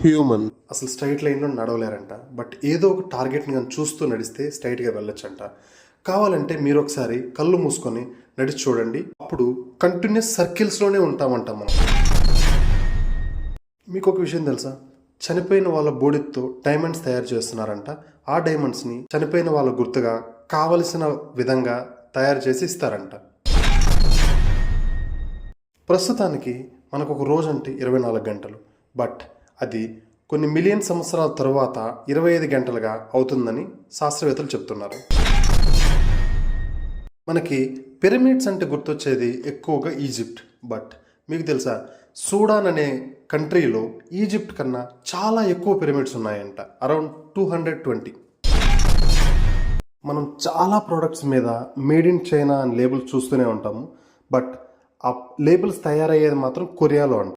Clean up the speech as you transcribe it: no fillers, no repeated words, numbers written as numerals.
Human అసలు straight లైన్లో నడవలేరంట. But ఏదో ఒక టార్గెట్ని కానీ చూస్తూ నడిస్తే స్ట్రైట్గా వెళ్ళొచ్చంట. కావాలంటే మీరు ఒకసారి కళ్ళు మూసుకొని నడిచి చూడండి. అప్పుడు కంటిన్యూస్ సర్కిల్స్లోనే ఉంటామంట మనం. మీకు ఒక విషయం తెలుసా? చనిపోయిన వాళ్ళ బూడిదతో డైమండ్స్ తయారు చేస్తున్నారంట. ఆ డైమండ్స్ని చనిపోయిన వాళ్ళ గుర్తుగా కావలసిన విధంగా తయారు చేసి ఇస్తారంట. ప్రస్తుతానికి మనకు ఒక రోజు అంటే 24 గంటలు. బట్ అది కొన్ని మిలియన్ సంవత్సరాల తరువాత 25 గంటలుగా అవుతుందని శాస్త్రవేత్తలు చెప్తున్నారు. మనకి పిరమిడ్స్ అంటే గుర్తొచ్చేది ఎక్కువగా ఈజిప్ట్. బట్ మీకు తెలుసా, సూడాన్ అనే కంట్రీలో ఈజిప్ట్ కన్నా చాలా ఎక్కువ పిరమిడ్స్ ఉన్నాయంట. అరౌండ్ 220. మనం చాలా ప్రోడక్ట్స్ మీద మేడ్ ఇన్ చైనా అని లేబుల్స్ చూస్తూనే ఉంటాము. బట్ ఆ లేబుల్స్ తయారయ్యేది మాత్రం కొరియాలో అంట.